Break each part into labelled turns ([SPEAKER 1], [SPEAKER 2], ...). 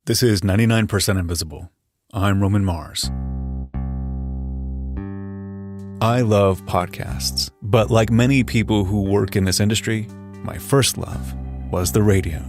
[SPEAKER 1] This is 99% Invisible. I'm Roman Mars. I love podcasts, but like many people who work in this industry, my first love was the radio.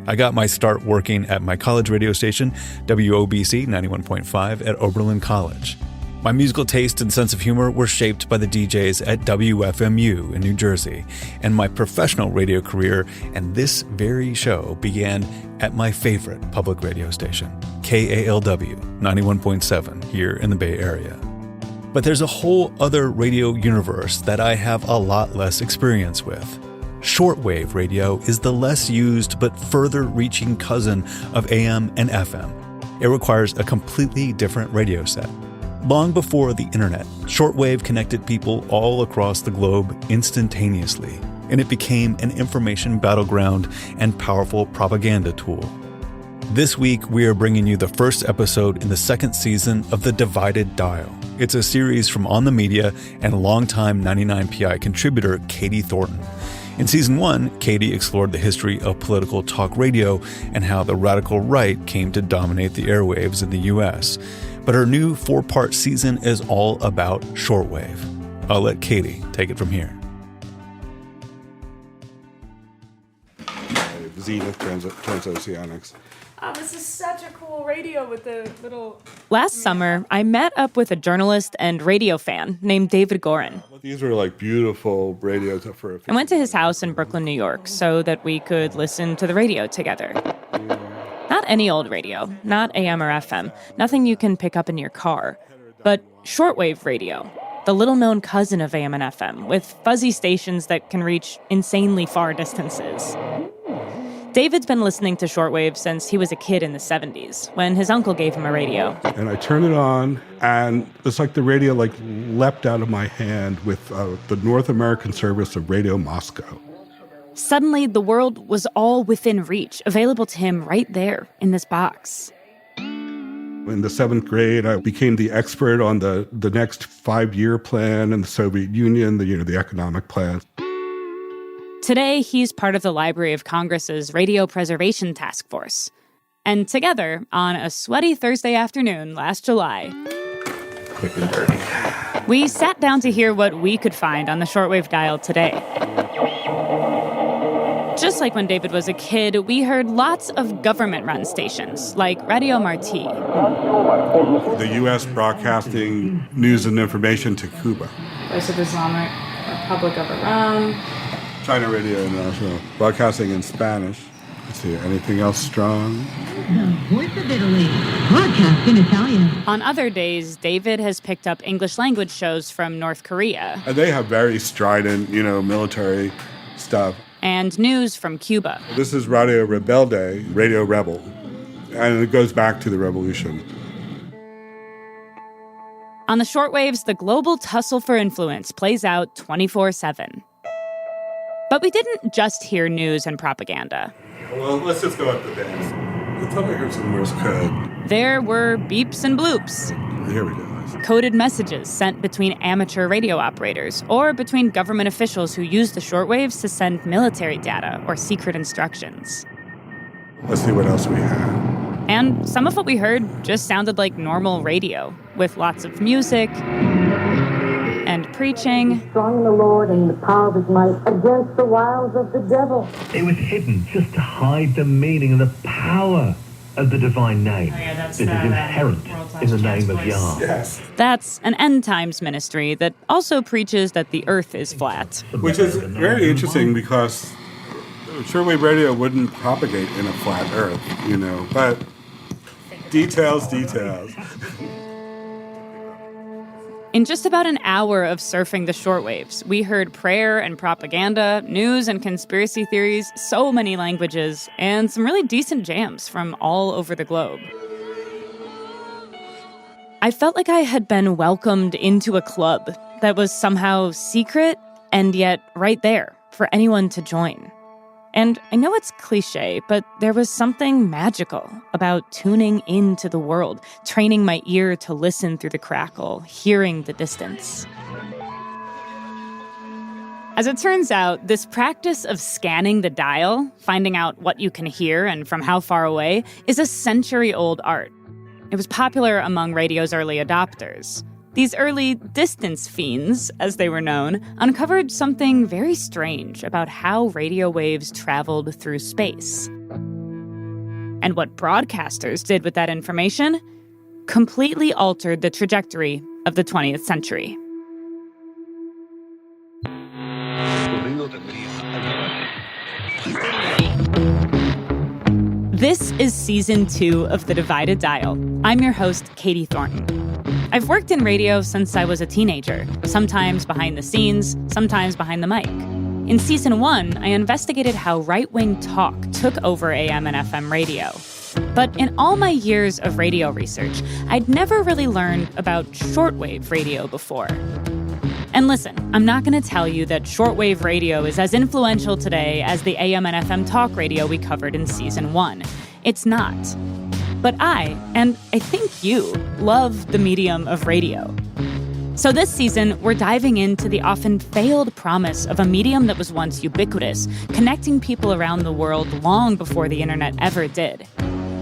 [SPEAKER 1] I got my start working at my college radio station, WOBC 91.5 at Oberlin College. My musical taste and sense of humor were shaped by the DJs at WFMU in New Jersey, and my professional radio career and this very show began at my favorite public radio station, KALW 91.7 here in the Bay Area. But there's a whole other radio universe that I have a lot less experience with. Shortwave radio is the less used but further reaching cousin of AM and FM. It requires a completely different radio set. Long before the internet, shortwave connected people all across the globe instantaneously, and it became an information battleground and powerful propaganda tool. This week, we are bringing you the first episode in the second season of The Divided Dial. It's a series from On the Media and longtime 99PI contributor Katie Thornton. In Season 1, Katie explored the history of political talk radio and how the radical right came to dominate the airwaves in the U.S., but her new 4-part season is all about shortwave. I'll let Katie take it from here.
[SPEAKER 2] Zenith Transoceanics.
[SPEAKER 3] Oh, this is such a cool radio with the little...
[SPEAKER 4] Last summer, I met up with a journalist and radio fan named David Gorin.
[SPEAKER 2] These were like beautiful radios for...
[SPEAKER 4] I went to his house in Brooklyn, New York, so that we could listen to the radio together. Not any old radio, not AM or FM, nothing you can pick up in your car, but shortwave radio, the little-known cousin of AM and FM, with fuzzy stations that can reach insanely far distances. David's been listening to shortwave since he was a kid in the 70s, when his uncle gave him a radio.
[SPEAKER 2] And I turned it on, and it's like the radio leapt out of my hand with the North American service of Radio Moscow.
[SPEAKER 4] Suddenly, the world was all within reach, available to him right there in this box.
[SPEAKER 2] In the 7th grade, I became the expert on the next 5-year plan in the Soviet Union, the economic plan.
[SPEAKER 4] Today, he's part of the Library of Congress's Radio Preservation Task Force. And together, on a sweaty Thursday afternoon last July,
[SPEAKER 2] Quick and dirty.
[SPEAKER 4] We sat down to hear what we could find on the shortwave dial today. Just like when David was a kid, we heard lots of government-run stations, like Radio Marti.
[SPEAKER 2] The U.S. broadcasting news and information to Cuba.
[SPEAKER 3] Voice of Islamic Republic of Iran.
[SPEAKER 2] China Radio International, broadcasting in Spanish. Let's see, anything else strong?
[SPEAKER 5] The Voice of Italy, broadcast in Italian.
[SPEAKER 4] On other days, David has picked up English language shows from North Korea.
[SPEAKER 2] And they have very strident, military stuff.
[SPEAKER 4] And news from Cuba.
[SPEAKER 2] This is Radio Rebelde, Radio Rebel, and it goes back to the revolution.
[SPEAKER 4] On the shortwaves, the global tussle for influence plays out 24/7. But we didn't just hear news and propaganda.
[SPEAKER 2] Well, let's just go up the bands. Let's tell me here's some Morse code.
[SPEAKER 4] There were beeps and bloops.
[SPEAKER 2] Here we go.
[SPEAKER 4] Coded messages sent between amateur radio operators or between government officials who use the shortwaves to send military data or secret instructions.
[SPEAKER 2] Let's see what else we have.
[SPEAKER 4] And some of what we heard just sounded like normal radio, with lots of music and preaching.
[SPEAKER 5] Strong in the Lord and the power of his might against the wiles of the devil.
[SPEAKER 6] It was hidden just to hide the meaning and the power of the divine name that is inherent in the name of Yah.
[SPEAKER 2] Yes.
[SPEAKER 4] That's an end times ministry that also preaches that the earth is flat.
[SPEAKER 2] Which is very interesting because shortwave radio wouldn't propagate in a flat earth, but details.
[SPEAKER 4] In just about an hour of surfing the shortwaves, we heard prayer and propaganda, news and conspiracy theories, so many languages, and some really decent jams from all over the globe. I felt like I had been welcomed into a club that was somehow secret and yet right there for anyone to join. And I know it's cliche, but there was something magical about tuning into the world, training my ear to listen through the crackle, hearing the distance. As it turns out, this practice of scanning the dial, finding out what you can hear and from how far away, is a century-old art. It was popular among radio's early adopters. These early distance fiends, as they were known, uncovered something very strange about how radio waves traveled through space. And what broadcasters did with that information completely altered the trajectory of the 20th century. This is Season 2 of The Divided Dial. I'm your host, Katie Thornton. I've worked in radio since I was a teenager, sometimes behind the scenes, sometimes behind the mic. In Season 1, I investigated how right-wing talk took over AM and FM radio. But in all my years of radio research, I'd never really learned about shortwave radio before. And listen, I'm not going to tell you that shortwave radio is as influential today as the AM and FM talk radio we covered in Season 1. It's not. But I, and I think you, love the medium of radio. So this season, we're diving into the often failed promise of a medium that was once ubiquitous, connecting people around the world long before the internet ever did.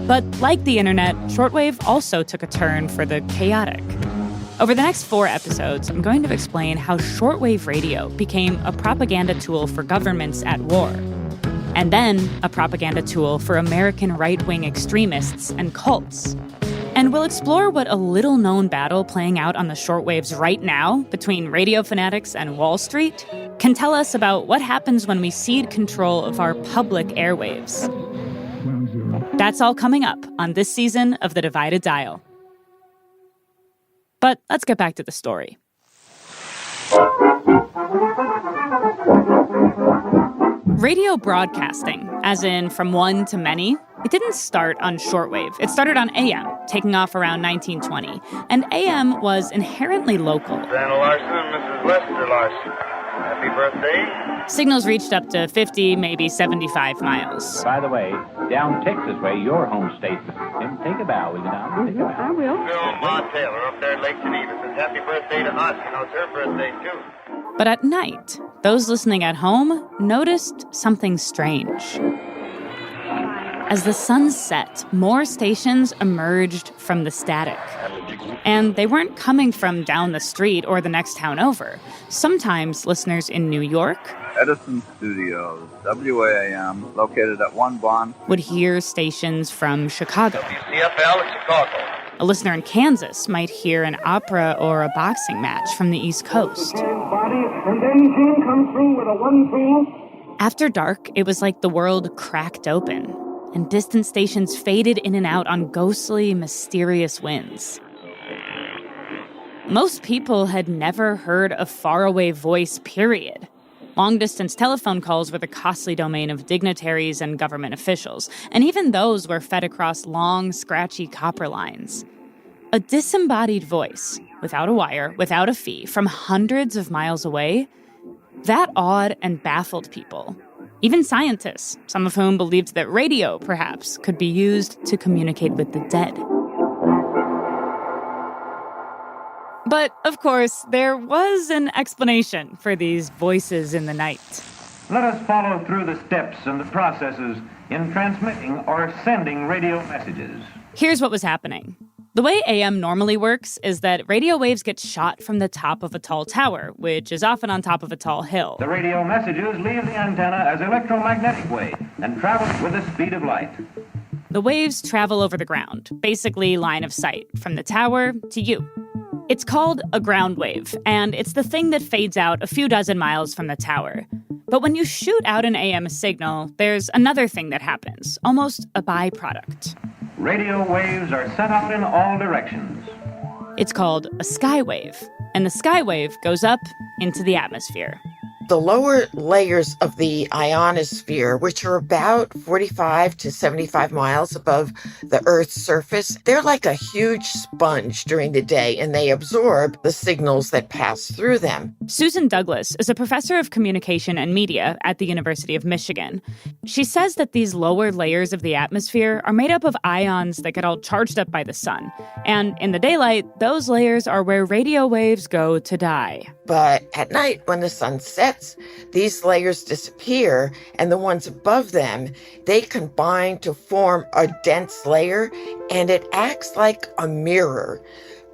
[SPEAKER 4] But like the internet, shortwave also took a turn for the chaotic. Over the next 4 episodes, I'm going to explain how shortwave radio became a propaganda tool for governments at war, and then a propaganda tool for American right-wing extremists and cults. And we'll explore what a little-known battle playing out on the shortwaves right now between radio fanatics and Wall Street can tell us about what happens when we cede control of our public airwaves. That's all coming up on this season of The Divided Dial. But let's get back to the story. Radio broadcasting, as in from one to many, it didn't start on shortwave. It started on AM, taking off around 1920. And AM was inherently local.
[SPEAKER 7] Santa Larson and Mrs. Lester Larson. Happy birthday.
[SPEAKER 4] Signals reached up to 50, maybe 75 miles.
[SPEAKER 8] By the way, down Texas way, your home state. Take a bow, will you now? Take a bow.
[SPEAKER 5] I will.
[SPEAKER 7] Phil Ma Taylor up there at Lake Geneva says happy birthday to us. You know, it's her birthday, too.
[SPEAKER 4] But at night, those listening at home noticed something strange. As the sun set, more stations emerged from the static. And they weren't coming from down the street or the next town over. Sometimes listeners in New York,
[SPEAKER 9] Edison Studios, WAAM, located at 1 Bond,
[SPEAKER 4] would hear stations from Chicago.
[SPEAKER 7] WCFL in Chicago.
[SPEAKER 4] A listener in Kansas might hear an opera or a boxing match from the East Coast. After dark, it was like the world cracked open, and distant stations faded in and out on ghostly, mysterious winds. Most people had never heard a faraway voice, period. Long-distance telephone calls were the costly domain of dignitaries and government officials, and even those were fed across long, scratchy copper lines. A disembodied voice, without a wire, without a fee, from hundreds of miles away, that awed and baffled people. Even scientists, some of whom believed that radio, perhaps, could be used to communicate with the dead. But, of course, there was an explanation for these voices in the night.
[SPEAKER 8] Let us follow through the steps and the processes in transmitting or sending radio messages.
[SPEAKER 4] Here's what was happening. The way AM normally works is that radio waves get shot from the top of a tall tower, which is often on top of a tall hill.
[SPEAKER 8] The radio messages leave the antenna as electromagnetic wave and travel with the speed of light.
[SPEAKER 4] The waves travel over the ground, basically line of sight, from the tower to you. It's called a ground wave, and it's the thing that fades out a few dozen miles from the tower. But when you shoot out an AM signal, there's another thing that happens, almost a byproduct.
[SPEAKER 8] Radio waves are sent out in all directions.
[SPEAKER 4] It's called a skywave, and the skywave goes up into the atmosphere.
[SPEAKER 10] The lower layers of the ionosphere, which are about 45 to 75 miles above the Earth's surface, they're like a huge sponge during the day, and they absorb the signals that pass through them.
[SPEAKER 4] Susan Douglas is a professor of communication and media at the University of Michigan. She says that these lower layers of the atmosphere are made up of ions that get all charged up by the sun. And in the daylight, those layers are where radio waves go to die.
[SPEAKER 10] But at night, when the sun sets, splits. These layers disappear, and the ones above them, they combine to form a dense layer, and it acts like a mirror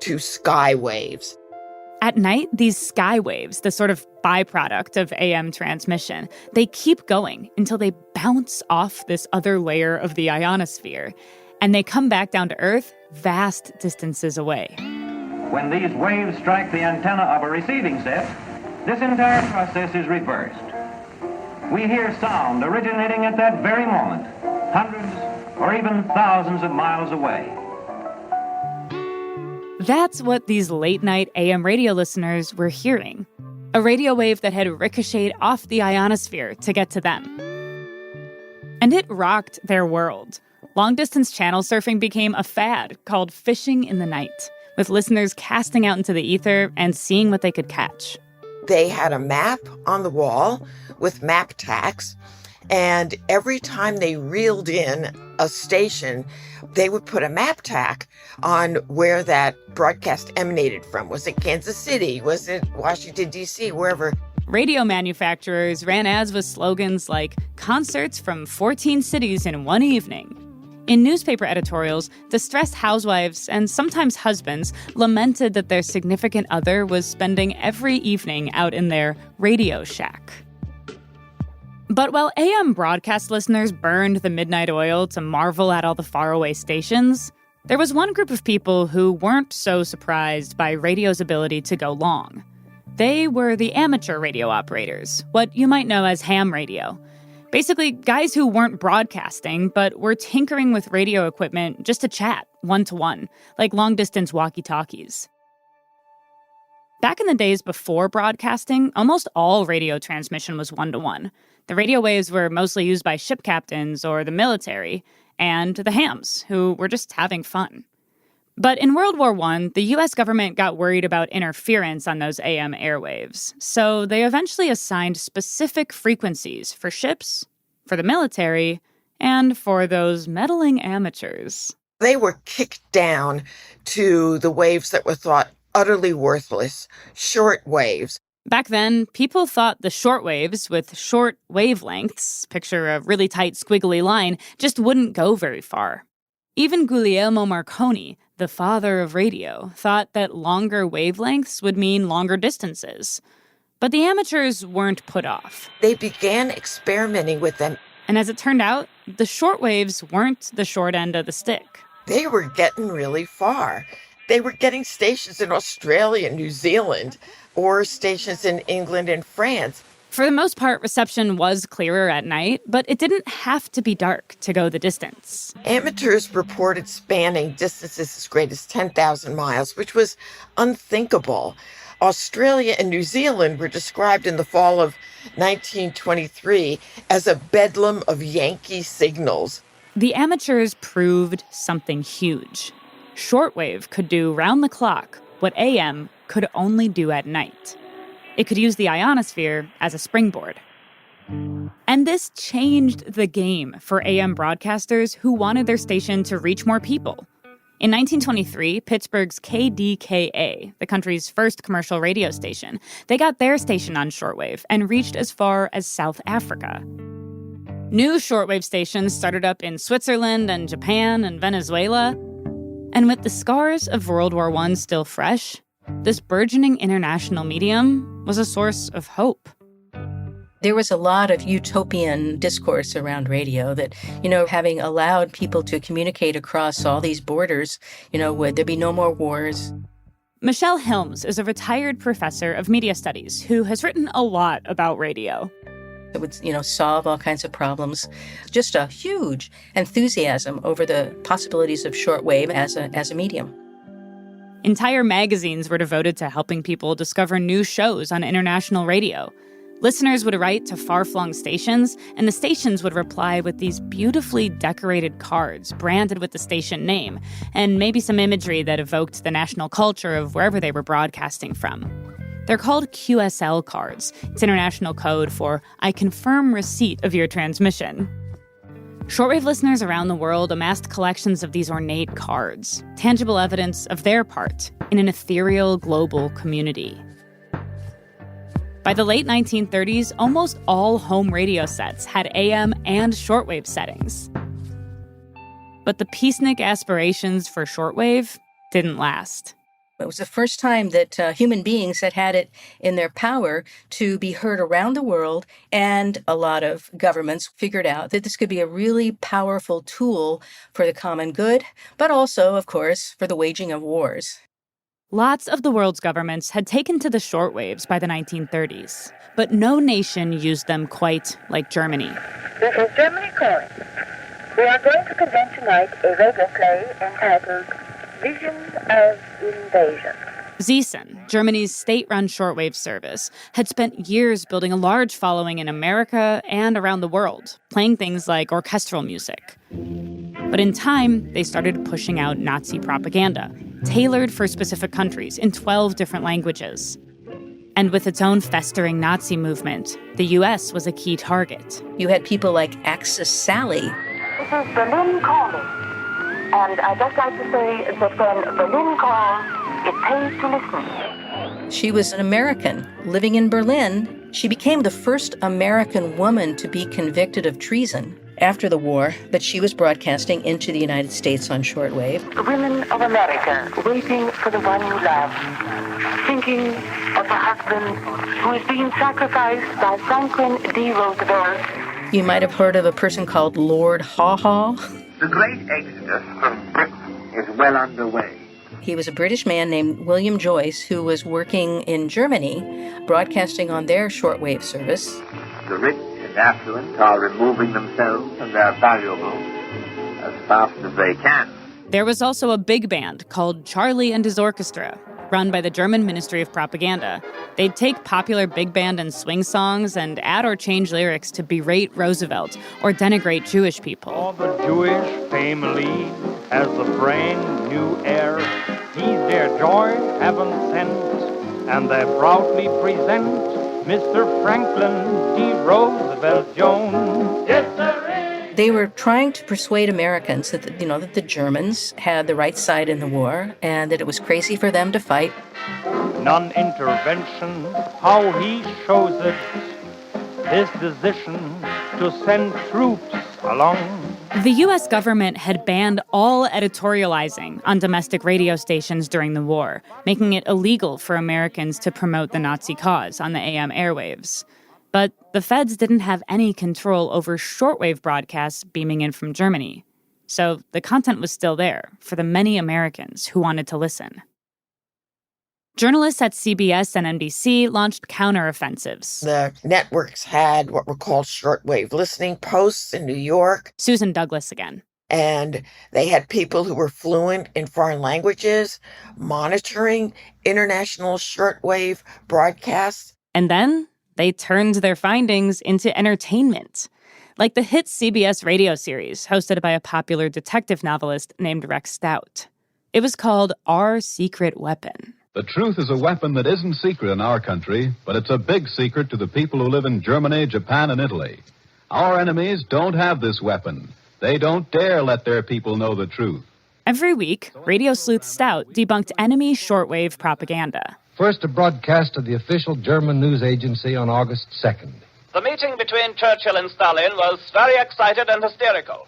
[SPEAKER 10] to sky waves.
[SPEAKER 4] At night, these sky waves, the sort of byproduct of AM transmission, they keep going until they bounce off this other layer of the ionosphere, and they come back down to Earth vast distances away.
[SPEAKER 8] When these waves strike the antenna of a receiving set, this entire process is reversed. We hear sound originating at that very moment, hundreds or even thousands of miles away.
[SPEAKER 4] That's what these late-night AM radio listeners were hearing. A radio wave that had ricocheted off the ionosphere to get to them. And it rocked their world. Long-distance channel surfing became a fad called fishing in the night, with listeners casting out into the ether and seeing what they could catch.
[SPEAKER 10] They had a map on the wall with map tacks, and every time they reeled in a station, they would put a map tack on where that broadcast emanated from. Was it Kansas City? Was it Washington, D.C., wherever?
[SPEAKER 4] Radio manufacturers ran ads with slogans like concerts from 14 cities in one evening. In newspaper editorials, distressed housewives and sometimes husbands lamented that their significant other was spending every evening out in their radio shack. But while AM broadcast listeners burned the midnight oil to marvel at all the faraway stations, there was one group of people who weren't so surprised by radio's ability to go long. They were the amateur radio operators, what you might know as ham radio. Basically, guys who weren't broadcasting, but were tinkering with radio equipment just to chat, one-to-one, like long-distance walkie-talkies. Back in the days before broadcasting, almost all radio transmission was one-to-one. The radio waves were mostly used by ship captains or the military, and the hams, who were just having fun. But in World War I, the U.S. government got worried about interference on those AM airwaves, so they eventually assigned specific frequencies for ships, for the military, and for those meddling amateurs.
[SPEAKER 10] They were kicked down to the waves that were thought utterly worthless, short waves.
[SPEAKER 4] Back then, people thought the shortwaves with short wavelengths, picture a really tight squiggly line, just wouldn't go very far. Even Guglielmo Marconi, the father of radio, thought that longer wavelengths would mean longer distances. But the amateurs weren't put off.
[SPEAKER 10] They began experimenting with them.
[SPEAKER 4] And as it turned out, the shortwaves weren't the short end of the stick.
[SPEAKER 10] They were getting really far. They were getting stations in Australia and New Zealand, or stations in England and France.
[SPEAKER 4] For the most part, reception was clearer at night, but it didn't have to be dark to go the distance.
[SPEAKER 10] Amateurs reported spanning distances as great as 10,000 miles, which was unthinkable. Australia and New Zealand were described in the fall of 1923 as a bedlam of Yankee signals.
[SPEAKER 4] The amateurs proved something huge. Shortwave could do round-the-clock what AM could only do at night. It could use the ionosphere as a springboard. And this changed the game for AM broadcasters who wanted their station to reach more people. In 1923, Pittsburgh's KDKA, the country's first commercial radio station, they got their station on shortwave and reached as far as South Africa. New shortwave stations started up in Switzerland and Japan and Venezuela. And with the scars of World War I still fresh, this burgeoning international medium was a source of hope.
[SPEAKER 11] There was a lot of utopian discourse around radio that, having allowed people to communicate across all these borders, would there be no more wars?
[SPEAKER 4] Michelle Hilms is a retired professor of media studies who has written a lot about radio.
[SPEAKER 11] It would, solve all kinds of problems. Just a huge enthusiasm over the possibilities of shortwave as a medium.
[SPEAKER 4] Entire magazines were devoted to helping people discover new shows on international radio. Listeners would write to far-flung stations, and the stations would reply with these beautifully decorated cards branded with the station name, and maybe some imagery that evoked the national culture of wherever they were broadcasting from. They're called QSL cards. It's international code for I confirm receipt of your transmission. Shortwave listeners around the world amassed collections of these ornate cards, tangible evidence of their part in an ethereal global community. By the late 1930s, almost all home radio sets had AM and shortwave settings. But the peacenik aspirations for shortwave didn't last.
[SPEAKER 11] It was the first time that human beings had it in their power to be heard around the world, and a lot of governments figured out that this could be a really powerful tool for the common good, but also, of course, for the waging of wars.
[SPEAKER 4] Lots of the world's governments had taken to the shortwaves by the 1930s, but no nation used them quite like Germany.
[SPEAKER 5] This is Germany calling. We are going to present tonight a radio play entitled Visions of Invasion.
[SPEAKER 4] Ziesen, Germany's state-run shortwave service, had spent years building a large following in America and around the world, playing things like orchestral music. But in time, they started pushing out Nazi propaganda, tailored for specific countries in 12 different languages. And with its own festering Nazi movement, the U.S. was a key target.
[SPEAKER 11] You had people like Axis Sally.
[SPEAKER 5] This is Berlin calling. And I'd just like to say that when Berlin calls, it pays to listen.
[SPEAKER 11] She was an American living in Berlin. She became the first American woman to be convicted of treason after the war, but she was broadcasting into the United States on shortwave.
[SPEAKER 5] The women of America waiting for the one you love, thinking of the husband who is being sacrificed by Franklin D. Roosevelt.
[SPEAKER 11] You might have heard of a person called Lord Haw Haw.
[SPEAKER 7] The great exodus from Britain is well underway.
[SPEAKER 11] He was a British man named William Joyce who was working in Germany, broadcasting on their shortwave service.
[SPEAKER 7] The rich and affluent are removing themselves and their valuables as fast as they can.
[SPEAKER 4] There was also a big band called Charlie and His Orchestra, run by the German Ministry of Propaganda. They'd take popular big band and swing songs and add or change lyrics to berate Roosevelt or denigrate Jewish people.
[SPEAKER 12] For the Jewish family has a brand new heir. He's their joy, heaven sent, and they proudly present Mr. Franklin D. Roosevelt Jones. Yes, sir.
[SPEAKER 11] They were trying to persuade Americans that, that the Germans had the right side in the war and that it was crazy for them to fight.
[SPEAKER 12] Non-intervention, how he shows it, his decision to send troops along.
[SPEAKER 4] The U.S. government had banned all editorializing on domestic radio stations during the war, making it illegal for Americans to promote the Nazi cause on the AM airwaves. But the feds didn't have any control over shortwave broadcasts beaming in from Germany. So the content was still there for the many Americans who wanted to listen. Journalists at CBS and NBC launched counteroffensives.
[SPEAKER 10] The networks had what were called shortwave listening posts in New York.
[SPEAKER 4] Susan Douglas again.
[SPEAKER 10] And they had people who were fluent in foreign languages monitoring international shortwave broadcasts.
[SPEAKER 4] And then they turned their findings into entertainment, like the hit CBS radio series hosted by a popular detective novelist named Rex Stout. It was called Our Secret Weapon.
[SPEAKER 13] The truth is a weapon that isn't secret in our country, but it's a big secret to the people who live in Germany, Japan, and Italy. Our enemies don't have this weapon. They don't dare let their people know the truth.
[SPEAKER 4] Every week, radio sleuth Stout debunked enemy shortwave propaganda.
[SPEAKER 14] First a broadcast of the official German news agency on August 2nd.
[SPEAKER 15] The meeting between Churchill and Stalin was very excited and hysterical.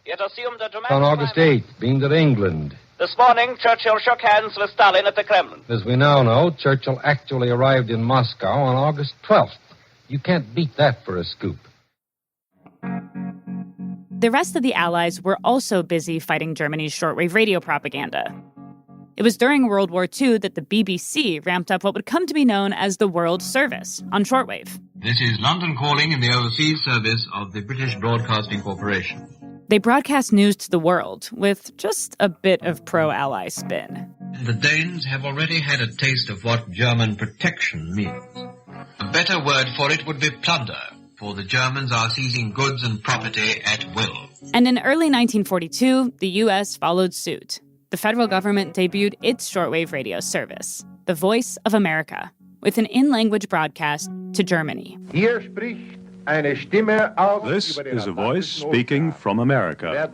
[SPEAKER 15] It assumed a dramatic...
[SPEAKER 14] On August 8th, beamed at England.
[SPEAKER 15] This morning, Churchill shook hands with Stalin at the Kremlin.
[SPEAKER 14] As we now know, Churchill actually arrived in Moscow on August 12th. You can't beat that for a scoop.
[SPEAKER 4] The rest of the Allies were also busy fighting Germany's shortwave radio propaganda. It was during World War II that the BBC ramped up what would come to be known as the World Service on shortwave.
[SPEAKER 16] This is London calling in the overseas service of the British Broadcasting Corporation.
[SPEAKER 4] They broadcast news to the world with just a bit of pro-Ally spin.
[SPEAKER 16] The Danes have already had a taste of what German protection means. A better word for it would be plunder, for the Germans are seizing goods and property at will.
[SPEAKER 4] And in early 1942, the U.S. followed suit. The federal government debuted its shortwave radio service, The Voice of America, with an in-language broadcast to Germany.
[SPEAKER 17] This is a voice speaking from America.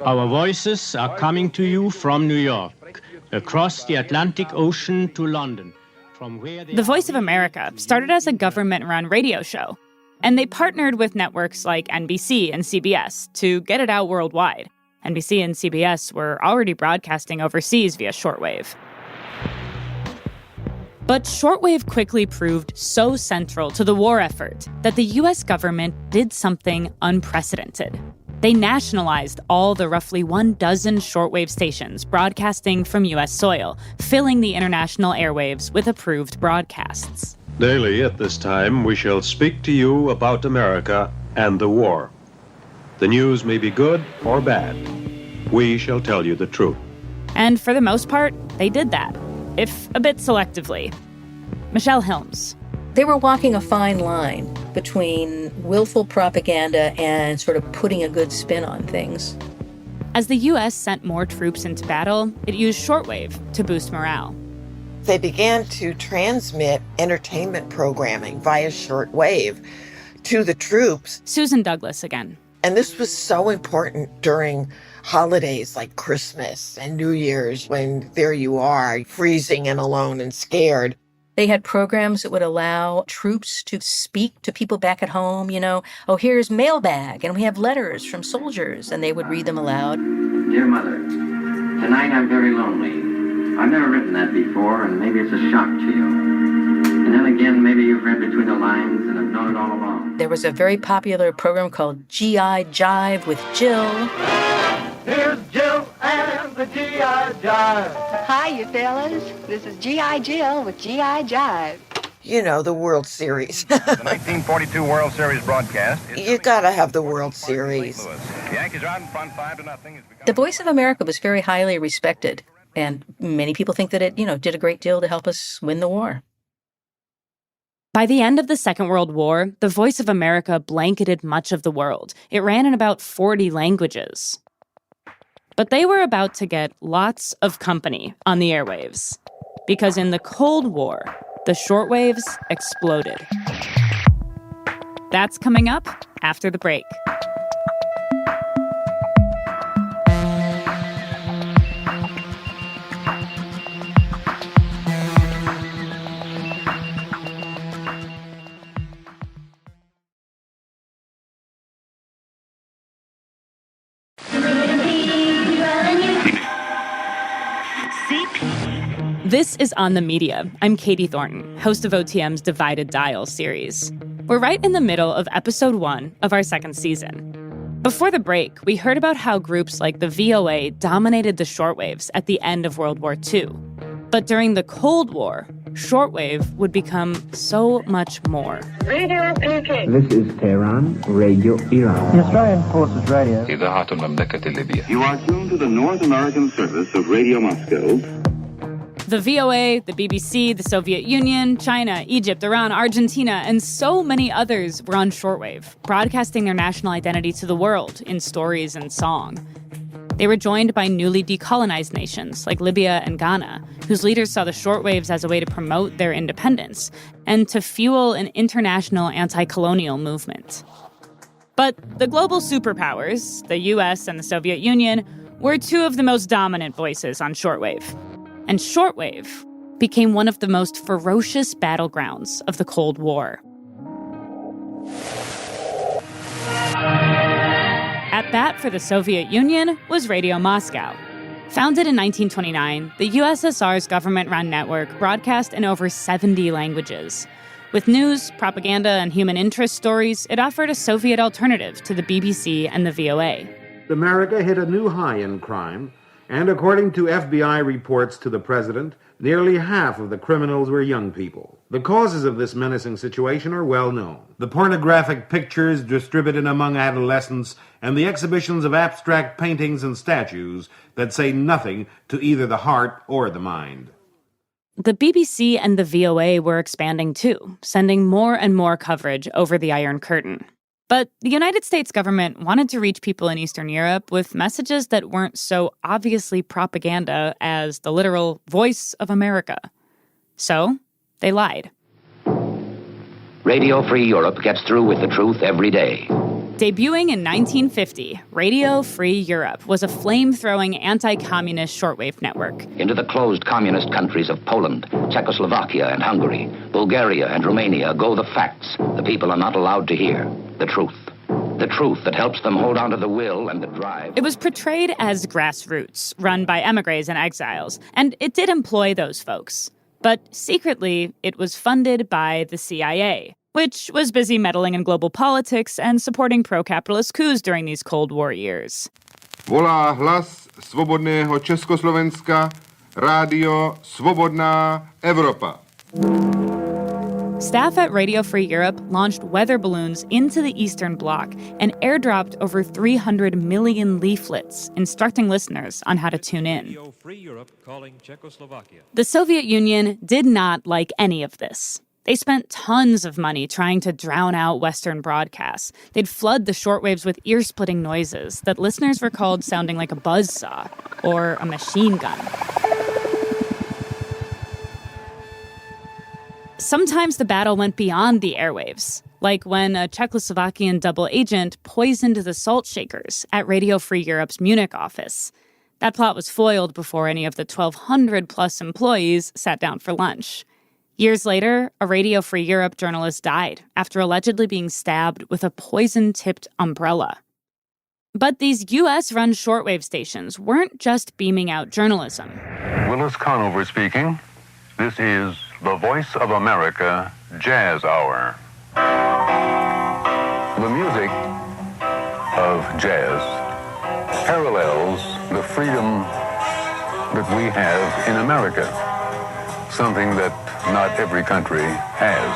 [SPEAKER 18] Our voices are coming to you from New York, across the Atlantic Ocean to London.
[SPEAKER 4] The Voice of America started as a government-run radio show, and they partnered with networks like NBC and CBS to get it out worldwide. NBC and CBS were already broadcasting overseas via shortwave. But shortwave quickly proved so central to the war effort that the U.S. government did something unprecedented. They nationalized all the roughly 12 shortwave stations broadcasting from U.S. soil, filling the international airwaves with approved broadcasts.
[SPEAKER 17] Daily at this time, we shall speak to you about America and the war. The news may be good or bad. We shall tell you the truth.
[SPEAKER 4] And for the most part, they did that, if a bit selectively. Michelle Hilms.
[SPEAKER 11] They were walking a fine line between willful propaganda and sort of putting a good spin on things.
[SPEAKER 4] As the U.S. sent more troops into battle, it used shortwave to boost morale.
[SPEAKER 10] They began to transmit entertainment programming via shortwave to the troops.
[SPEAKER 4] Susan Douglas again.
[SPEAKER 10] And this was so important during holidays like Christmas and New Year's, when there you are, freezing and alone and scared.
[SPEAKER 11] They had programs that would allow troops to speak to people back at home, oh, here's mailbag, and we have letters from soldiers, and they would read them aloud.
[SPEAKER 8] Dear Mother, tonight I'm very lonely. I've never written that before, and maybe it's a shock to you. And then again, maybe you've read between the lines and have known it all along.
[SPEAKER 11] There was a very popular program called GI Jive with Jill.
[SPEAKER 12] Here's Jill and the GI Jive.
[SPEAKER 19] Hi, you fellas. This is G.I. Jill with G.I. Jive.
[SPEAKER 10] The World Series.
[SPEAKER 20] The 1942 World Series broadcast.
[SPEAKER 10] You gotta have the World Series.
[SPEAKER 20] The Yankees are out in front 5-0.
[SPEAKER 11] The Voice of America was very highly respected, and many people think that it, did a great deal to help us win the war.
[SPEAKER 4] By the end of the Second World War, the Voice of America blanketed much of the world. It ran in about 40 languages. But they were about to get lots of company on the airwaves, because in the Cold War, the shortwaves exploded. That's coming up after the break. This is On the Media. I'm Katie Thornton, host of OTM's Divided Dial series. We're right in the middle of episode 1 of our second season. Before the break, we heard about how groups like the VOA dominated the shortwaves at the end of World War II. But during the Cold War, shortwave would become so much more.
[SPEAKER 5] Radio speaking.
[SPEAKER 21] This is Tehran, Radio Iran.
[SPEAKER 22] The Australian Forces Radio.
[SPEAKER 23] You are tuned to the North American service of Radio Moscow.
[SPEAKER 4] The VOA, the BBC, the Soviet Union, China, Egypt, Iran, Argentina, and so many others were on shortwave, broadcasting their national identity to the world in stories and song. They were joined by newly decolonized nations like Libya and Ghana, whose leaders saw the shortwaves as a way to promote their independence and to fuel an international anti-colonial movement. But the global superpowers, the US and the Soviet Union, were two of the most dominant voices on shortwave. And shortwave became one of the most ferocious battlegrounds of the Cold War. At bat for the Soviet Union was Radio Moscow. Founded in 1929, the USSR's government-run network broadcast in over 70 languages. With news, propaganda, and human interest stories, it offered a Soviet alternative to the BBC and the VOA.
[SPEAKER 24] America hit a new high in crime. And according to FBI reports to the president, nearly half of the criminals were young people. The causes of this menacing situation are well known. The pornographic pictures distributed among adolescents and the exhibitions of abstract paintings and statues that say nothing to either the heart or the mind.
[SPEAKER 4] The BBC and the VOA were expanding too, sending more and more coverage over the Iron Curtain. But the United States government wanted to reach people in Eastern Europe with messages that weren't so obviously propaganda as the literal Voice of America. So, they lied.
[SPEAKER 25] Radio Free Europe gets through with the truth every day.
[SPEAKER 4] Debuting in 1950, Radio Free Europe was a flame-throwing anti-communist shortwave network.
[SPEAKER 1] Into the closed communist countries of Poland, Czechoslovakia, and Hungary, Bulgaria and Romania go the facts the people are not allowed to hear, the truth. The truth that helps them hold on to the will and the drive.
[SPEAKER 4] It was portrayed as grassroots, run by emigres and exiles, and it did employ those folks. But secretly, it was funded by the CIA, which was busy meddling in global politics and supporting pro-capitalist coups during these Cold War years.
[SPEAKER 3] Volá hlas svobodného Československa, Rádio Svobodná Evropa.
[SPEAKER 4] Staff at Radio Free Europe launched weather balloons into the Eastern Bloc and airdropped over 300 million leaflets instructing listeners on how to tune in.
[SPEAKER 6] Radio Free Europe calling Czechoslovakia.
[SPEAKER 4] The Soviet Union did not like any of this. They spent tons of money trying to drown out Western broadcasts. They'd flood the shortwaves with ear-splitting noises that listeners recalled sounding like a buzzsaw or a machine gun. Sometimes the battle went beyond the airwaves, like when a Czechoslovakian double agent poisoned the salt shakers at Radio Free Europe's Munich office. That plot was foiled before any of the 1,200-plus employees sat down for lunch. Years later, a Radio Free Europe journalist died after allegedly being stabbed with a poison-tipped umbrella. But these U.S.-run shortwave stations weren't just beaming out journalism.
[SPEAKER 20] Willis Conover speaking. This is the Voice of America Jazz Hour. The music of jazz parallels the freedom that we have in America, something that not every country has.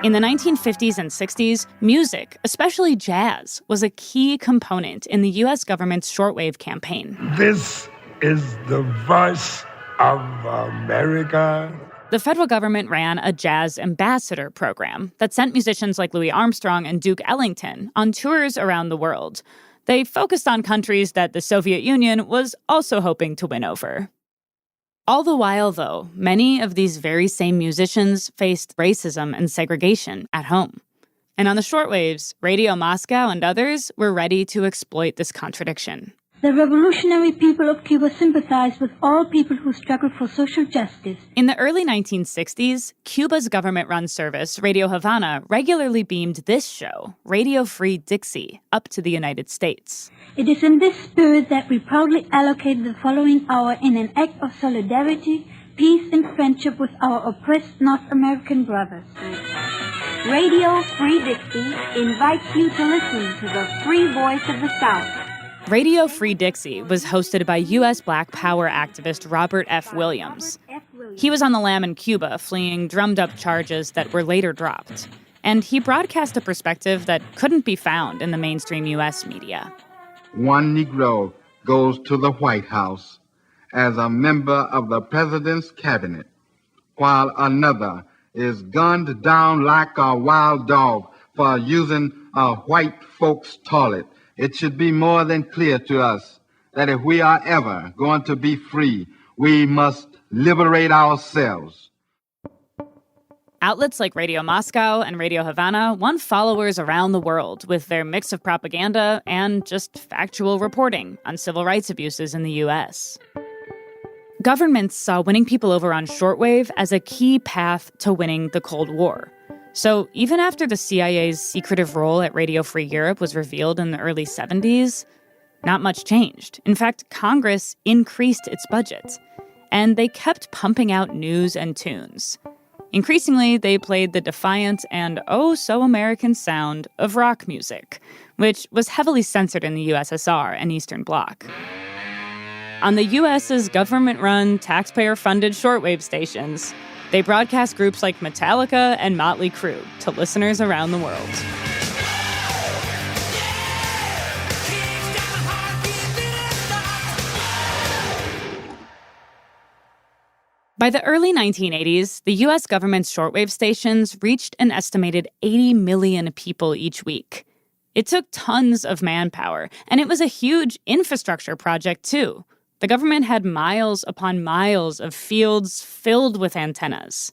[SPEAKER 4] In the 1950s and 60s, music, especially jazz, was a key component in the U.S. government's shortwave campaign.
[SPEAKER 22] This is the voice of America.
[SPEAKER 4] The federal government ran a jazz ambassador program that sent musicians like Louis Armstrong and Duke Ellington on tours around the world. They focused on countries that the Soviet Union was also hoping to win over. All the while, though, many of these very same musicians faced racism and segregation at home. And on the shortwaves, Radio Moscow and others were ready to exploit this contradiction.
[SPEAKER 25] The revolutionary people of Cuba sympathized with all people who struggled for social justice.
[SPEAKER 4] In the early 1960s, Cuba's government-run service, Radio Havana, regularly beamed this show, Radio Free Dixie, up to the United States.
[SPEAKER 25] It is in this spirit that we proudly allocated the following hour in an act of solidarity, peace, and friendship with our oppressed North American brothers. Radio Free Dixie invites you to listen to the free voice of the South.
[SPEAKER 4] Radio Free Dixie was hosted by U.S. Black Power activist Robert F. Williams. He was on the lam in Cuba, fleeing drummed-up charges that were later dropped. And he broadcast a perspective that couldn't be found in the mainstream U.S. media.
[SPEAKER 26] One Negro goes to the White House as a member of the president's cabinet, while another is gunned down like a wild dog for using a white folks' toilet. It should be more than clear to us that if we are ever going to be free, we must liberate ourselves.
[SPEAKER 4] Outlets like Radio Moscow and Radio Havana won followers around the world with their mix of propaganda and just factual reporting on civil rights abuses in the U.S. Governments saw winning people over on shortwave as a key path to winning the Cold War. So even after the CIA's secretive role at Radio Free Europe was revealed in the early 70s, not much changed. In fact, Congress increased its budget, and they kept pumping out news and tunes. Increasingly, they played the defiant and oh-so-American sound of rock music, which was heavily censored in the USSR and Eastern Bloc. On the U.S.'s government-run, taxpayer-funded shortwave stations, they broadcast groups like Metallica and Motley Crue to listeners around the world. By the early 1980s, the U.S. government's shortwave stations reached an estimated 80 million people each week. It took tons of manpower, and it was a huge infrastructure project, too. The government had miles upon miles of fields filled with antennas.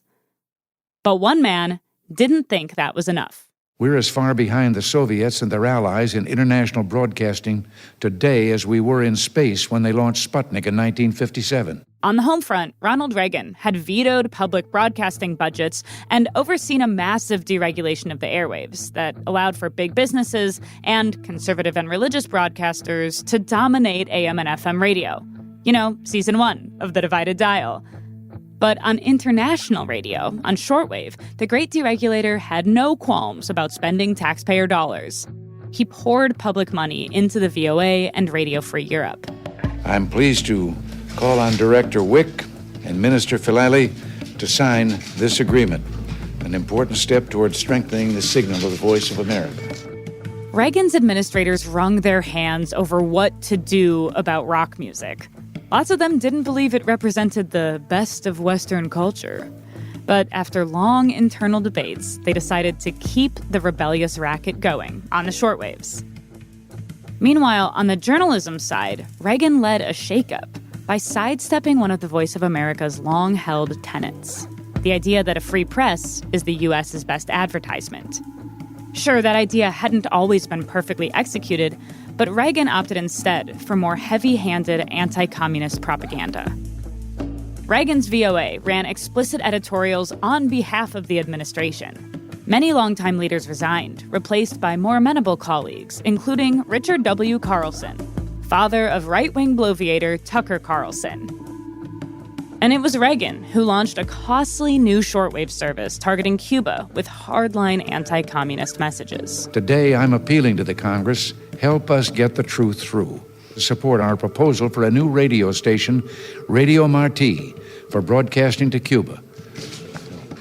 [SPEAKER 4] But one man didn't think that was enough.
[SPEAKER 2] We're as far behind the Soviets and their allies in international broadcasting today as we were in space when they launched Sputnik in 1957.
[SPEAKER 4] On the home front, Ronald Reagan had vetoed public broadcasting budgets and overseen a massive deregulation of the airwaves that allowed for big businesses and conservative and religious broadcasters to dominate AM and FM radio. You know, season 1 of The Divided Dial. But on international radio, on shortwave, the great deregulator had no qualms about spending taxpayer dollars. He poured public money into the VOA and Radio Free Europe.
[SPEAKER 2] I'm pleased to call on Director Wick and Minister Filali to sign this agreement, an important step towards strengthening the signal of the Voice of America.
[SPEAKER 4] Reagan's administrators wrung their hands over what to do about rock music. Lots of them didn't believe it represented the best of Western culture. But after long internal debates, they decided to keep the rebellious racket going on the shortwaves. Meanwhile, on the journalism side, Reagan led a shakeup by sidestepping one of the Voice of America's long-held tenets, the idea that a free press is the U.S.'s best advertisement. Sure, that idea hadn't always been perfectly executed, but Reagan opted instead for more heavy-handed anti-communist propaganda. Reagan's VOA ran explicit editorials on behalf of the administration. Many longtime leaders resigned, replaced by more amenable colleagues, including Richard W. Carlson, father of right-wing bloviator Tucker Carlson. And it was Reagan who launched a costly new shortwave service targeting Cuba with hardline anti-communist messages.
[SPEAKER 2] Today, I'm appealing to the Congress, help us get the truth through. Support our proposal for a new radio station, Radio Marti, for broadcasting to Cuba.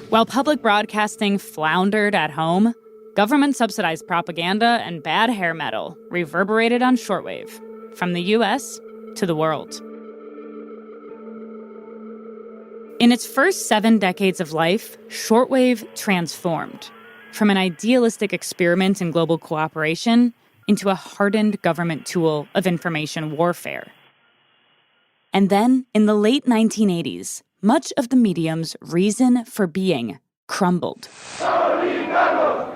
[SPEAKER 4] While public broadcasting floundered at home, government-subsidized propaganda and bad hair metal reverberated on shortwave, from the U.S. to the world. In its first 7 decades of life, shortwave transformed from an idealistic experiment in global cooperation into a hardened government tool of information warfare. And then, in the late 1980s, much of the medium's reason for being crumbled.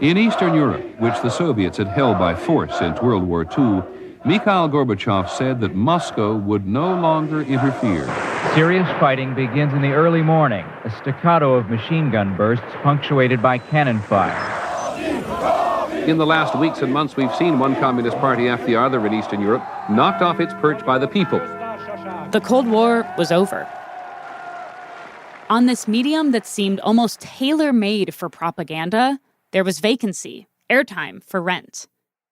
[SPEAKER 7] In Eastern Europe, which the Soviets had held by force since World War II, Mikhail Gorbachev said that Moscow would no longer interfere.
[SPEAKER 9] Serious fighting begins in the early morning, a staccato of machine gun bursts punctuated by cannon fire.
[SPEAKER 7] In the last weeks and months, we've seen one Communist Party after the other in Eastern Europe knocked off its perch by the people.
[SPEAKER 4] The Cold War was over. On this medium that seemed almost tailor-made for propaganda, there was vacancy, airtime for rent.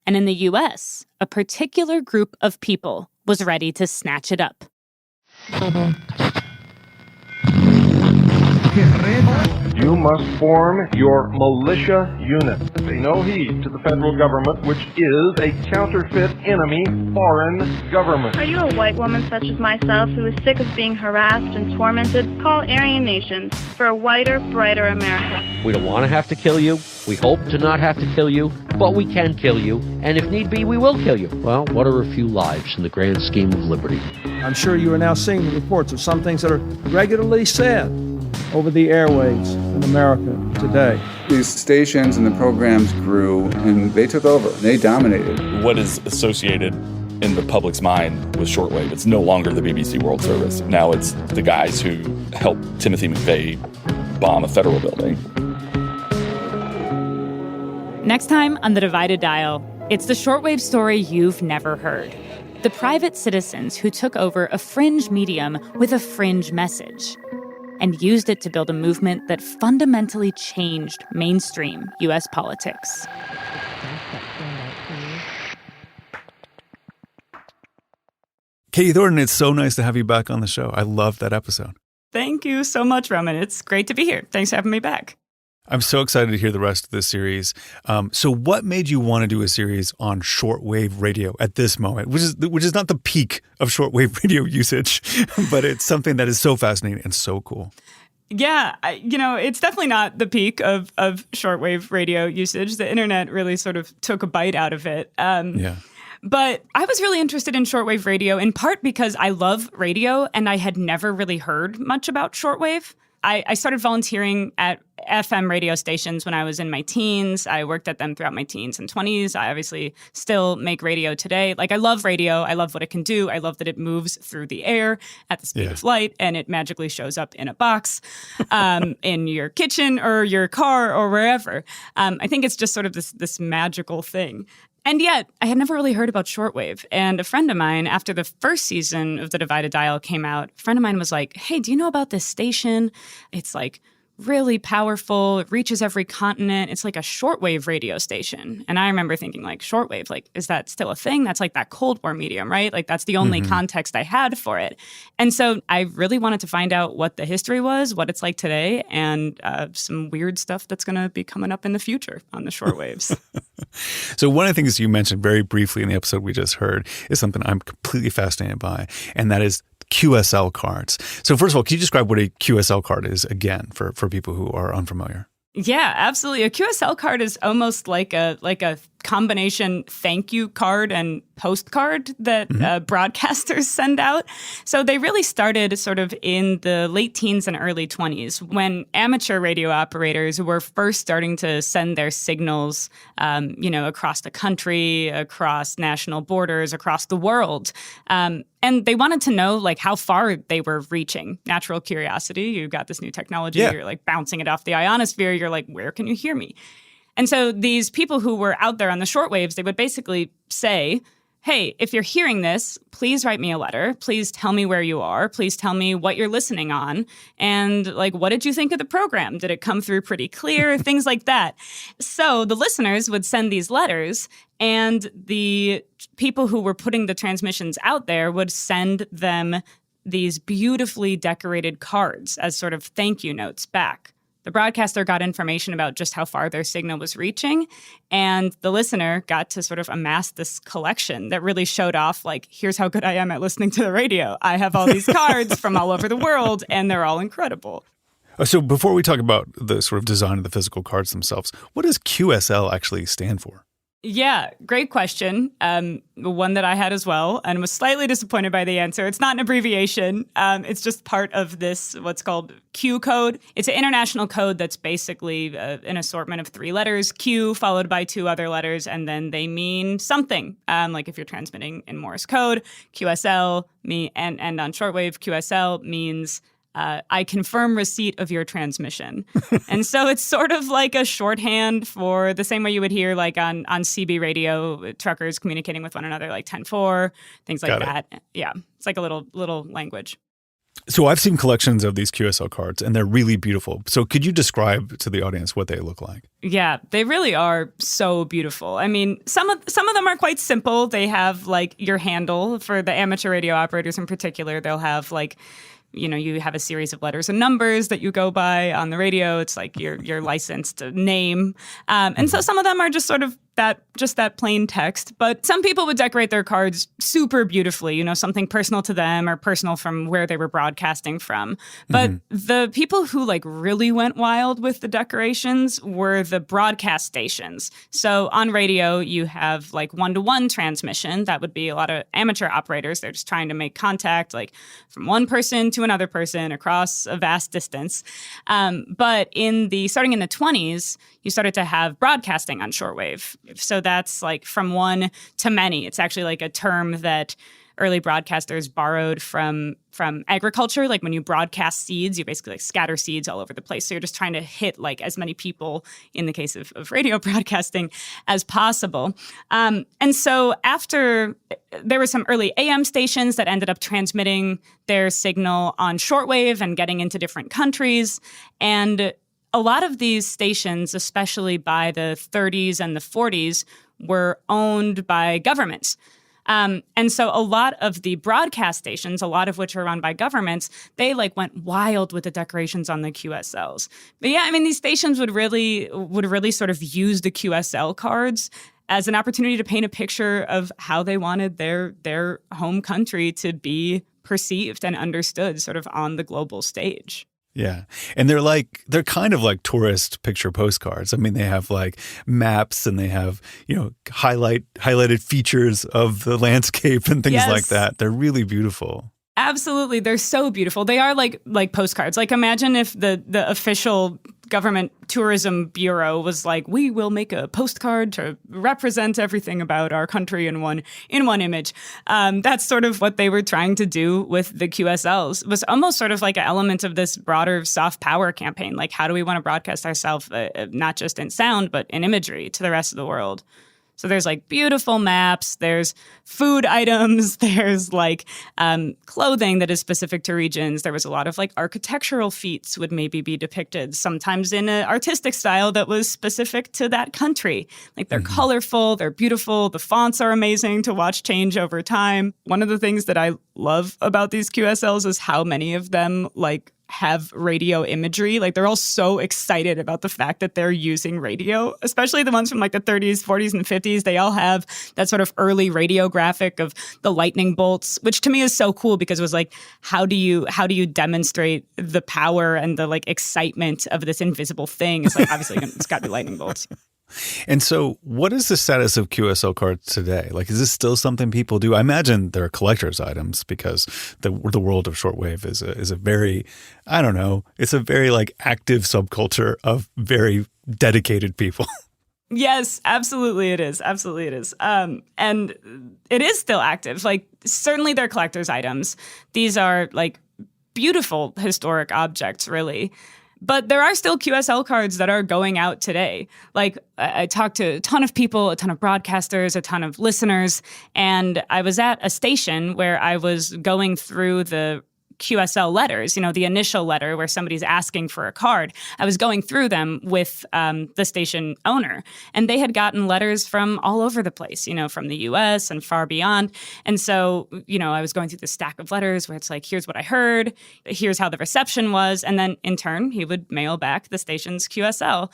[SPEAKER 4] And in the U.S., a particular group of people was ready to snatch it up.
[SPEAKER 13] You must form your militia unit. Pay no heed to the federal government, which is a counterfeit enemy foreign government.
[SPEAKER 14] Are you a white woman such as myself who is sick of being harassed and tormented? Call Aryan Nations for a whiter, brighter America.
[SPEAKER 15] We don't want to have to kill you. We hope to not have to kill you, but we can kill you, and if need be, we will kill you. Well, what are a few lives in the grand scheme of liberty?
[SPEAKER 27] I'm sure you are now seeing the reports of some things that are regularly said over the airwaves in America today.
[SPEAKER 28] These stations and the programs grew, and they took over. They dominated.
[SPEAKER 29] What is associated in the public's mind with shortwave? It's no longer the BBC World Service. Now it's the guys who helped Timothy McVeigh bomb a federal building.
[SPEAKER 4] Next time on The Divided Dial, it's the shortwave story you've never heard. The private citizens who took over a fringe medium with a fringe message and used it to build a movement that fundamentally changed mainstream U.S. politics.
[SPEAKER 30] Katie Thornton, it's so nice to have you back on the show. I loved that episode.
[SPEAKER 4] Thank you so much, Roman. It's great to be here. Thanks for having me back.
[SPEAKER 30] I'm so excited to hear the rest of this series. So what made you want to do a series on shortwave radio at this moment, which is not the peak of shortwave radio usage, but it's something that is so fascinating and so cool?
[SPEAKER 4] Yeah, it's definitely not the peak of shortwave radio usage. The internet really sort of took a bite out of it. But I was really interested in shortwave radio in part because I love radio and I had never really heard much about shortwave. I started volunteering at FM radio stations when I was in my teens. I worked at them throughout my teens and 20s. I obviously still make radio today. Like, I love radio. I love what it can do. I love that it moves through the air at the speed of light, and it magically shows up in a box in your kitchen or your car or wherever. I think it's just sort of this magical thing. And yet, I had never really heard about shortwave. And a friend of mine, after the first season of The Divided Dial came out, a friend of mine was like, hey, do you know about this station? It's like really powerful. It reaches every continent. It's like a shortwave radio station. And I remember thinking, like, shortwave, like, is that still a thing? That's like that Cold War medium, right? Like, that's the only context I had for it. And so I really wanted to find out what the history was, what it's like today, and some weird stuff that's going to be coming up in the future on the shortwaves.
[SPEAKER 30] So one of the things you mentioned very briefly in the episode we just heard is something I'm completely fascinated by, and that is QSL cards. So first of all, can you describe what a QSL card is again for people who are unfamiliar?
[SPEAKER 4] Yeah, absolutely. A QSL card is almost like a combination thank you card and postcard that broadcasters send out. So they really started sort of in the late teens and early 20s when amateur radio operators were first starting to send their signals, across the country, across national borders, across the world. And they wanted to know, like, how far they were reaching. Natural curiosity. You got this new technology. Yeah. You're, like, bouncing it off the ionosphere. You're like, where can you hear me? And so these people who were out there on the shortwaves, they would basically say, hey, if you're hearing this, please write me a letter. Please tell me where you are. Please tell me what you're listening on. And, like, what did you think of the program? Did it come through pretty clear? Things like that. So the listeners would send these letters, and the people who were putting the transmissions out there would send them these beautifully decorated cards as sort of thank you notes back. The broadcaster got information about just how far their signal was reaching, and the listener got to sort of amass this collection that really showed off, like, here's how good I am at listening to the radio. I have all these cards from all over the world, and they're all incredible.
[SPEAKER 30] So before we talk about the sort of design of the physical cards themselves, what does QSL actually stand for?
[SPEAKER 4] Yeah, great question. One that I had as well, and was slightly disappointed by the answer. It's not an abbreviation. It's just part of this, what's called Q code. It's an international code that's basically an assortment of 3 letters, Q followed by 2 other letters, and then they mean something. Like if you're transmitting in Morse code, QSL, and on shortwave, QSL means I confirm receipt of your transmission. And so it's sort of like a shorthand for the same way you would hear, like, on CB radio, truckers communicating with one another, like 10-4, things like that. Yeah, it's like a little language.
[SPEAKER 30] So I've seen collections of these QSL cards, and they're really beautiful. So could you describe to the audience what they look like?
[SPEAKER 4] Yeah, they really are so beautiful. I mean, some of them are quite simple. They have, like, your handle. For the amateur radio operators in particular, they'll have, like, you have a series of letters and numbers that you go by on the radio. It's like your licensed name. And so some of them are just sort of that plain text. But some people would decorate their cards super beautifully, something personal to them or personal from where they were broadcasting from. But the people who, like, really went wild with the decorations were the broadcast stations. So on radio, you have, like, one-to-one transmission. That would be a lot of amateur operators. They're just trying to make contact, like, from one person to another person across a vast distance. But starting in the 20s, you started to have broadcasting on shortwave. So that's, like, from one to many. It's actually, like, a term that early broadcasters borrowed from agriculture. Like, when you broadcast seeds, you basically, like, scatter seeds all over the place. So you're just trying to hit, like, as many people, in the case of radio broadcasting, as possible. And so after, there were some early AM stations that ended up transmitting their signal on shortwave and getting into different countries. And a lot of these stations, especially by the 30s and the 40s, were owned by governments. And so a lot of the broadcast stations, a lot of which are run by governments, they, like, went wild with the decorations on the QSLs. But yeah, I mean, these stations would really sort of use the QSL cards as an opportunity to paint a picture of how they wanted their home country to be perceived and understood sort of on the global stage.
[SPEAKER 30] Yeah. And they're kind of like tourist picture postcards. I mean, they have, like, maps, and they have, highlighted features of the landscape and things like that. They're really beautiful.
[SPEAKER 4] Absolutely. They're so beautiful. They are like postcards. Like, imagine if the official government tourism bureau was like, we will make a postcard to represent everything about our country in one image. That's sort of what they were trying to do with the QSLs. It was almost sort of like an element of this broader soft power campaign. Like, how do we want to broadcast ourselves, not just in sound, but in imagery to the rest of the world? So there's like beautiful maps, there's food items, there's like clothing that is specific to regions. There was a lot of like architectural feats would maybe be depicted, sometimes in an artistic style that was specific to that country. Like, they're colorful, they're beautiful, the fonts are amazing to watch change over time. One of the things that I love about these QSLs is how many of them like have radio imagery. Like, they're all so excited about the fact that they're using radio, especially the ones from like the 30s, 40s, and 50s. They all have that sort of early radio graphic of the lightning bolts, which to me is so cool because it was like, how do you demonstrate the power and the like excitement of this invisible thing? It's like, obviously it's got to be lightning bolts.
[SPEAKER 30] And so what is the status of QSL cards today? Like, is this still something people do? I imagine they're collector's items because the world of shortwave is a very, I don't know, it's a very like active subculture of very dedicated people.
[SPEAKER 4] Yes, absolutely it is. Absolutely it is. And it is still active. Like, certainly they're collector's items. These are like beautiful historic objects, really. But there are still QSL cards that are going out today. Like, I talked to a ton of people, a ton of broadcasters, a ton of listeners, and I was at a station where I was going through the QSL letters, you know, the initial letter where somebody's asking for a card. I was going through them with the station owner, and they had gotten letters from all over the place, you know, from the U.S. and far beyond. And so, you know, I was going through this stack of letters where it's like, here's what I heard, here's how the reception was, and then in turn, he would mail back the station's QSL.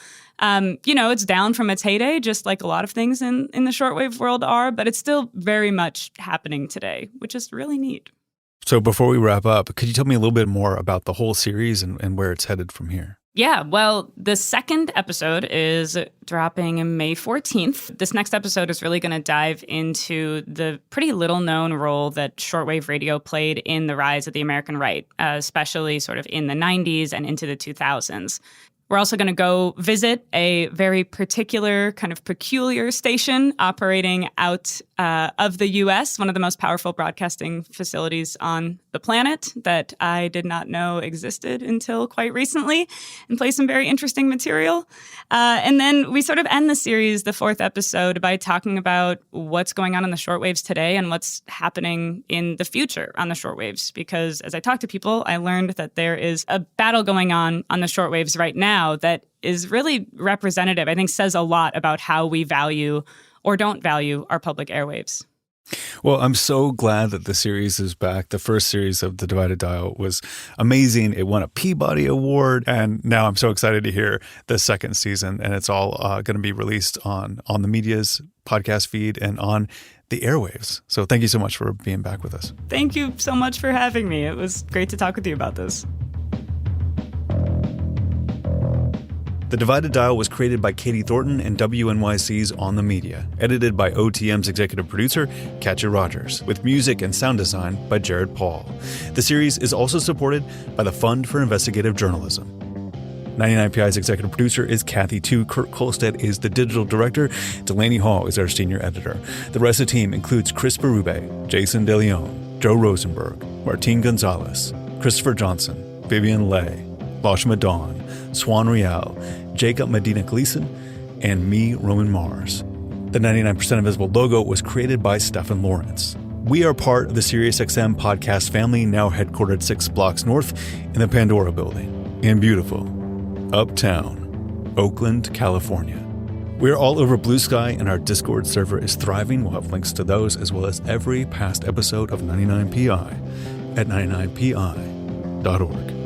[SPEAKER 4] You know, it's down from its heyday, just like a lot of things in the shortwave world are, but it's still very much happening today, which is really neat.
[SPEAKER 30] So before we wrap up, could you tell me a little bit more about the whole series and where it's headed from here?
[SPEAKER 4] Yeah, well, the second episode is dropping May 14th. This next episode is really going to dive into the pretty little-known role that shortwave radio played in the rise of the American right, especially sort of in the 90s and into the 2000s. We're also going to go visit a very particular, kind of peculiar station operating out of the U.S., one of the most powerful broadcasting facilities on the planet that I did not know existed until quite recently, and play some very interesting material. And then we sort of end the series, the fourth episode, by talking about what's going on the shortwaves today and what's happening in the future on the shortwaves. Because as I talk to people, I learned that there is a battle going on the shortwaves right now that is really representative, I think says a lot about how we value or don't value our public airwaves.
[SPEAKER 30] Well, I'm so glad that the series is back. The first series of The Divided Dial was amazing. It won a Peabody Award, and now I'm so excited to hear the second season, and it's all going to be released on the media's podcast feed and on the airwaves. So thank you so much for being back with us.
[SPEAKER 4] Thank you so much for having me. It was great to talk with you about this.
[SPEAKER 30] The Divided Dial was created by Katie Thornton and WNYC's On the Media, edited by OTM's executive producer, Katja Rogers, with music and sound design by Jared Paul. The series is also supported by the Fund for Investigative Journalism. 99PI's executive producer is Kathy Tu. Kurt Kolstad is the digital director. Delaney Hall is our senior editor. The rest of the team includes Chris Berube, Jason DeLeon, Joe Rosenberg, Martine Gonzalez, Christopher Johnson, Vivian Leigh, Lashma Dawn, Swan Rial, Jacob Medina Gleason, and me, Roman Mars. The 99% Invisible logo was created by Stefan Lawrence. We are part of the SiriusXM podcast family, now headquartered 6 blocks north in the Pandora building in beautiful Uptown, Oakland, California. We're all over Blue Sky, and our Discord server is thriving. We'll have links to those as well as every past episode of 99PI at 99pi.org.